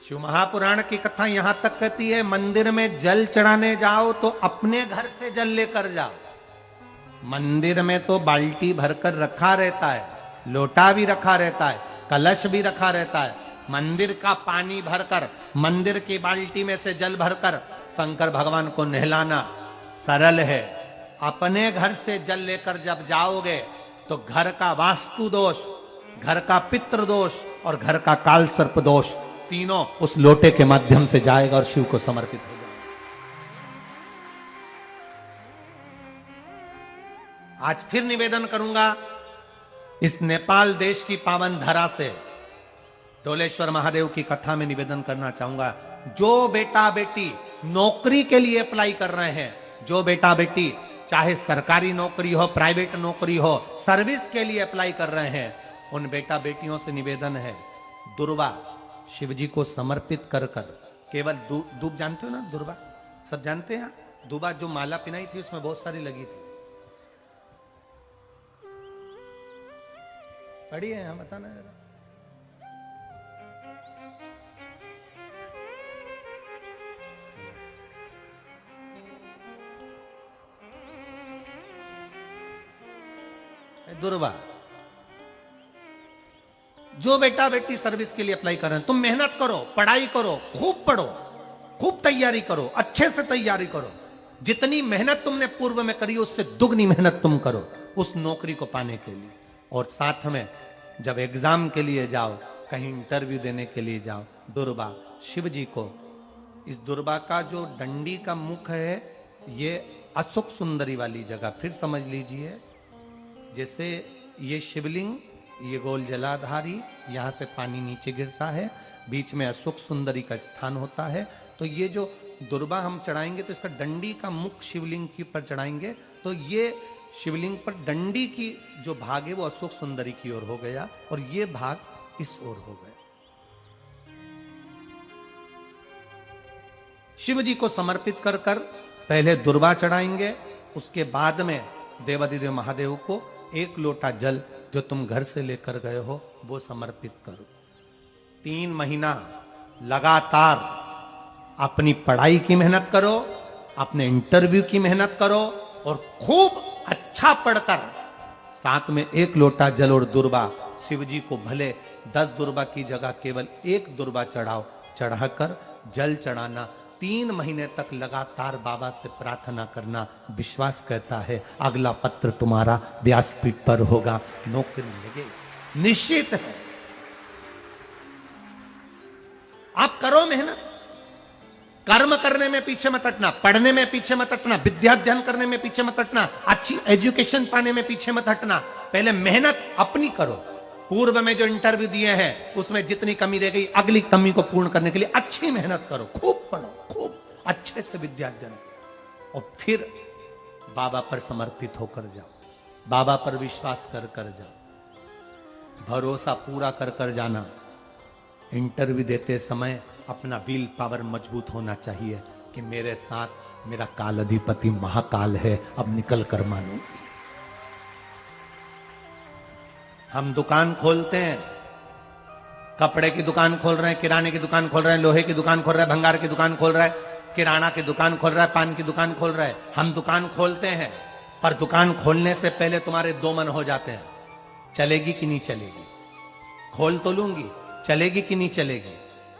शिव महापुराण की कथा यहां तक कहती है, मंदिर में जल चढ़ाने जाओ तो अपने घर से जल लेकर जाओ। मंदिर में तो बाल्टी भरकर रखा रहता है, लोटा भी रखा रहता है, कलश भी रखा रहता है। मंदिर का पानी भरकर, मंदिर की बाल्टी में से जल भरकर शंकर भगवान को नहलाना सरल है। अपने घर से जल लेकर जब जाओगे तो घर का वास्तु दोष, घर का पितृ दोष और घर का काल सर्प दोष तीनों उस लोटे के माध्यम से जाएगा और शिव को समर्पित हो जाएगा। आज फिर निवेदन करूंगा, इस नेपाल देश की पावन धरा से डोलेश्वर महादेव की कथा में निवेदन करना चाहूंगा। जो बेटा बेटी नौकरी के लिए अप्लाई कर रहे हैं, जो बेटा बेटी चाहे सरकारी नौकरी हो, प्राइवेट नौकरी हो, सर्विस के लिए अप्लाई कर रहे हैं, उन बेटा बेटियों से निवेदन है, दुर्वा शिव जी को समर्पित कर कर केवल दूब जानते हो ना, दुर्वा सब जानते हैं। दुबा जो माला पिनाई थी उसमें बहुत सारी लगी थी, पढ़ी है, बताना जरा। दुर्वा, जो बेटा बेटी सर्विस के लिए अप्लाई कर रहे हैं, तुम मेहनत करो, पढ़ाई करो, खूब पढ़ो, खूब तैयारी करो, अच्छे से तैयारी करो। जितनी मेहनत तुमने पूर्व में करी उससे दुगनी मेहनत तुम करो उस नौकरी को पाने के लिए। और साथ में जब एग्जाम के लिए जाओ, कहीं इंटरव्यू देने के लिए जाओ, दुर्वा शिव जी को, इस दुर्वा का जो डंडी का मुख है ये अशोक सुंदरी वाली जगह, फिर समझ लीजिए जैसे ये शिवलिंग, ये गोल जलाधारी, यहां से पानी नीचे गिरता है, बीच में अशोक सुंदरी का स्थान होता है। तो ये जो दुर्वा हम चढ़ाएंगे तो इसका डंडी का मुख शिवलिंग की पर चढ़ाएंगे तो ये शिवलिंग पर डंडी की जो भाग है वो अशोक सुंदरी की ओर हो गया और ये भाग इस ओर हो गया। शिव जी को समर्पित कर कर पहले दुर्वा चढ़ाएंगे, उसके बाद में देवाधिदेव महादेव को एक लोटा जल जो तुम घर से लेकर गए हो वो समर्पित करो। 3 महीना लगातार अपनी पढ़ाई की मेहनत करो, अपने इंटरव्यू की मेहनत करो और खूब अच्छा पढ़कर साथ में एक लोटा जल और दुर्वा शिव जी को भले 10 दुर्वा की जगह केवल एक दुर्वा चढ़ाओ, चढ़ाकर जल चढ़ाना, 3 महीने तक लगातार बाबा से प्रार्थना करना। विश्वास कहता है अगला पत्र तुम्हारा व्यासपीठ पर होगा, नौकरी मिलेगी, निश्चित है। आप करो मेहनत, कर्म करने में पीछे मत हटना, पढ़ने में पीछे मत हटना, विद्या अध्ययन करने में पीछे मत हटना, अच्छी एजुकेशन पाने में पीछे मत हटना। पहले मेहनत अपनी करो। पूर्व में जो इंटरव्यू दिए हैं उसमें जितनी कमी रह गई, अगली कमी को पूर्ण करने के लिए अच्छी मेहनत करो, खूब पढ़ो, खूब अच्छे से विद्या अध्ययन और फिर बाबा पर समर्पित होकर जाओ, बाबा पर विश्वास कर कर जाओ, भरोसा पूरा कर कर जाना। इंटरव्यू देते समय अपना विल पावर मजबूत होना चाहिए कि मेरे साथ मेरा काल अधिपति महाकाल है, अब निकल कर मानो। हम दुकान खोलते हैं, कपड़े की दुकान खोल रहे हैं, किराने की दुकान खोल रहे हैं, लोहे की दुकान खोल रहे हैं, भंगार की दुकान खोल रहे हैं, किराना की दुकान खोल रहा है, पान की दुकान खोल रहा है। हम दुकान खोलते हैं पर दुकान खोलने से पहले तुम्हारे 2 मन हो जाते हैं, चलेगी कि नहीं चलेगी, खोल तो लूंगी, चलेगी कि नहीं चलेगी।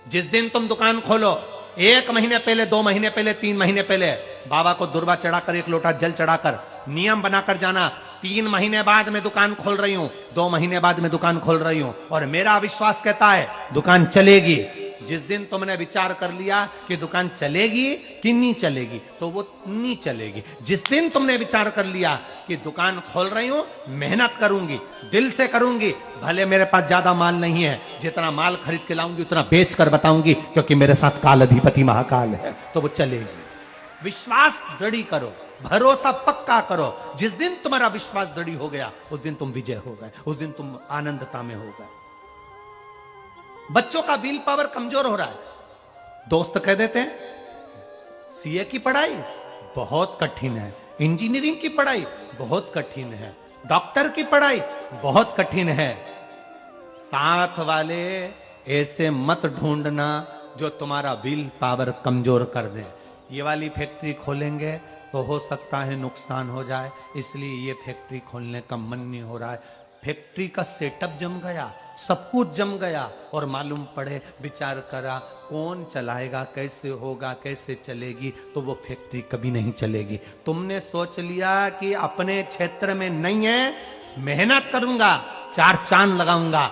जिस दिन तुम दुकान खोलो 1 महीने पहले, 2 महीने पहले, 3 महीने पहले बाबा को दुर्वा चढ़ाकर एक लोटा जल चढ़ाकर नियम बनाकर जाना, 3 महीने बाद मैं दुकान खोल रही हूं, 2 महीने बाद मैं दुकान खोल रही हूं और मेरा विश्वास कहता है दुकान चलेगी। जिस दिन तुमने विचार कर लिया कि दुकान चलेगी कि नहीं चलेगी तो वो नहीं चलेगी। जिस दिन तुमने विचार कर लिया कि दुकान खोल रही हूं, मेहनत करूंगी, दिल से करूंगी, भले मेरे पास ज्यादा माल नहीं है, जितना माल खरीद के लाऊंगी उतना बेच कर बताऊंगी क्योंकि मेरे साथ काल अधिपति महाकाल है, तो वो चलेगी। विश्वास दृढ़ करो, भरोसा पक्का करो। जिस दिन तुम्हारा विश्वास दृढ़ हो गया उस दिन तुम विजय हो गए, उस दिन तुम आनंदता में हो गए। बच्चों का विल पावर कमजोर हो रहा है, दोस्त कह देते हैं सीए की पढ़ाई बहुत कठिन है, इंजीनियरिंग की पढ़ाई बहुत कठिन है, डॉक्टर की पढ़ाई बहुत कठिन है। साथ वाले ऐसे मत ढूंढना जो तुम्हारा विल पावर कमजोर कर दे। ये वाली फैक्ट्री खोलेंगे तो हो सकता है नुकसान हो जाए, इसलिए ये फैक्ट्री खोलने का मन नहीं हो रहा है। फैक्ट्री का सेटअप जम गया, सब कुछ जम गया, और मालूम पड़े, विचार करा कौन चलाएगा, कैसे होगा, कैसे चलेगी, तो वो फैक्ट्री कभी नहीं चलेगी। तुमने सोच लिया कि अपने क्षेत्र में नहीं है, मेहनत करूंगा, चार चांद लगाऊंगा,